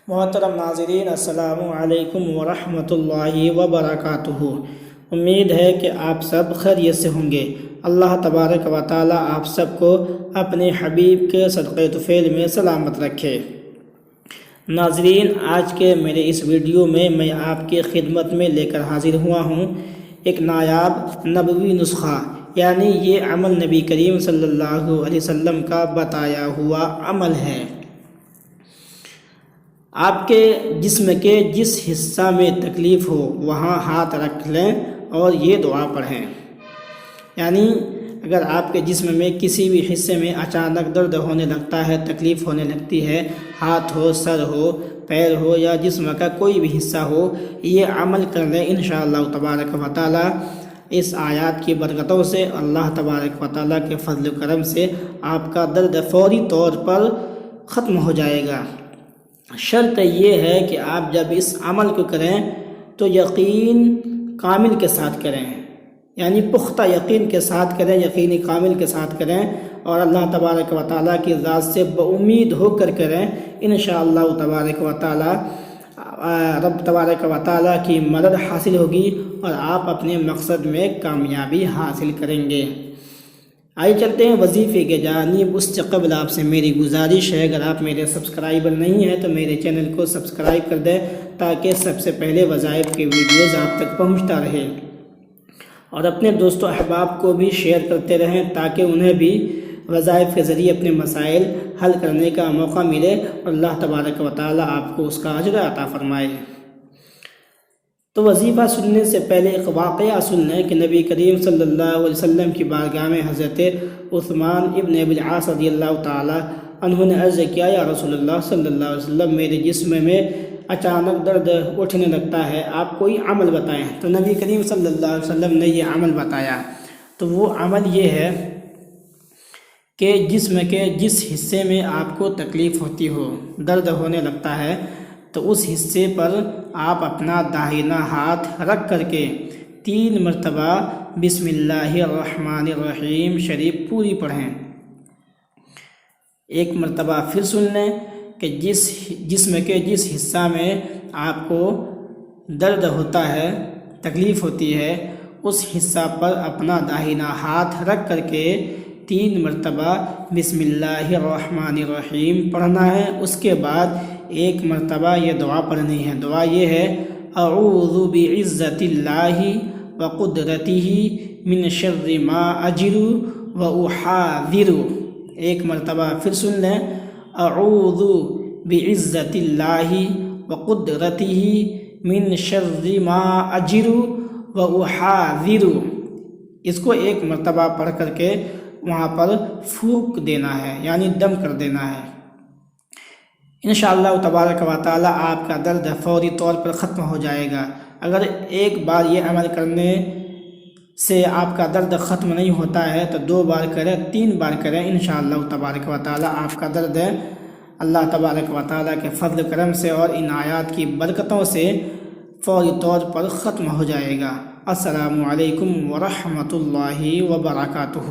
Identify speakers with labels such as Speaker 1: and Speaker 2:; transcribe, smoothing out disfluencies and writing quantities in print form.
Speaker 1: محترم ناظرین، السلام علیکم ورحمۃ اللہ وبرکاتہ۔ امید ہے کہ آپ سب خیریت سے ہوں گے۔ اللہ تبارک و تعالی آپ سب کو اپنے حبیب کے صدقے طفیل میں سلامت رکھے۔ ناظرین، آج کے میرے اس ویڈیو میں آپ کی خدمت میں لے کر حاضر ہوا ہوں ایک نایاب نبوی نسخہ، یعنی یہ عمل نبی کریم صلی اللہ علیہ وسلم کا بتایا ہوا عمل ہے۔ آپ کے جسم کے جس حصہ میں تکلیف ہو وہاں ہاتھ رکھ لیں اور یہ دعا پڑھیں۔ یعنی اگر آپ کے جسم میں کسی بھی حصے میں اچانک درد ہونے لگتا ہے، تکلیف ہونے لگتی ہے، ہاتھ ہو، سر ہو، پیر ہو یا جسم کا کوئی بھی حصہ ہو، یہ عمل کر لیں انشاءاللہ تبارک و تعالی۔ اس آیات کی برکتوں سے، اللہ تبارک و تعالی کے فضل و کرم سے آپ کا درد فوری طور پر ختم ہو جائے گا۔ شرط یہ ہے کہ آپ جب اس عمل کو کریں تو یقین کامل کے ساتھ کریں، یعنی پختہ یقین کے ساتھ کریں، یقینی کامل کے ساتھ کریں، اور اللہ تبارک و تعالیٰ کی ذات سے بامید ہو کر کریں۔ انشاءاللہ تبارک و تعالیٰ رب تبارک و تعالیٰ کی مدد حاصل ہوگی اور آپ اپنے مقصد میں کامیابی حاصل کریں گے۔ آئیے چلتے ہیں وظیفے کے جانب۔ اس سے قبل آپ سے میری گزارش ہے، اگر آپ میرے سبسکرائبر نہیں ہیں تو میرے چینل کو سبسکرائب کر دیں تاکہ سب سے پہلے وظائف کے ویڈیوز آپ تک پہنچتا رہے، اور اپنے دوست و احباب کو بھی شیئر کرتے رہیں تاکہ انہیں بھی وظائف کے ذریعے اپنے مسائل حل کرنے کا موقع ملے اور اللہ تبارک و تعالیٰ آپ کو اس کا اجر عطا فرمائے۔ تو وظیفہ سننے سے پہلے ایک واقعہ سن لیں کہ نبی کریم صلی اللہ علیہ وسلم کی بارگاہ میں حضرت عثمان ابن ابی العاص رضی اللہ تعالی عنہ نے عرض کیا، یا رسول اللہ صلی اللہ علیہ وسلم، میرے جسم میں اچانک درد اٹھنے لگتا ہے، آپ کوئی عمل بتائیں۔ تو نبی کریم صلی اللہ علیہ وسلم نے یہ عمل بتایا۔ تو وہ عمل یہ ہے کہ جسم کے جس حصے میں آپ کو تکلیف ہوتی ہو، درد ہونے لگتا ہے، تو اس حصے پر آپ اپنا داہنا ہاتھ رکھ کر کے 3 مرتبہ بسم اللہ الرحمن الرحیم شریف پوری پڑھیں۔ ایک مرتبہ پھر سن لیں کہ جسم کے جس حصہ میں آپ کو درد ہوتا ہے، تکلیف ہوتی ہے، اس حصہ پر اپنا داہنا ہاتھ رکھ کر کے 3 مرتبہ بسم اللہ الرحمن الرحیم پڑھنا ہے۔ اس کے بعد ایک مرتبہ یہ دعا پڑھنی ہے۔ دعا یہ ہے، اعوذ بعزت اللہ وقدرتہ من شر ما اجر واحاذر۔ ایک مرتبہ پھر سن لیں، اعوذ بعزت اللہ وقدرتہ من شر ما اجر واحاذر۔ اس کو ایک مرتبہ پڑھ کر کے وہاں پر پھونک دینا ہے، یعنی دم کر دینا ہے۔ انشاءاللہ تبارک و تعالی آپ کا درد فوری طور پر ختم ہو جائے گا۔ اگر ایک بار یہ عمل کرنے سے آپ کا درد ختم نہیں ہوتا ہے تو 2 بار کریں، 3 بار کریں، انشاءاللہ تبارک و تعالی آپ کا درد اللہ تبارک و تعالی کے فضل کرم سے اور ان آیات کی برکتوں سے فوری طور پر ختم ہو جائے گا۔ السلام علیکم ورحمۃ اللہ وبرکاتہ۔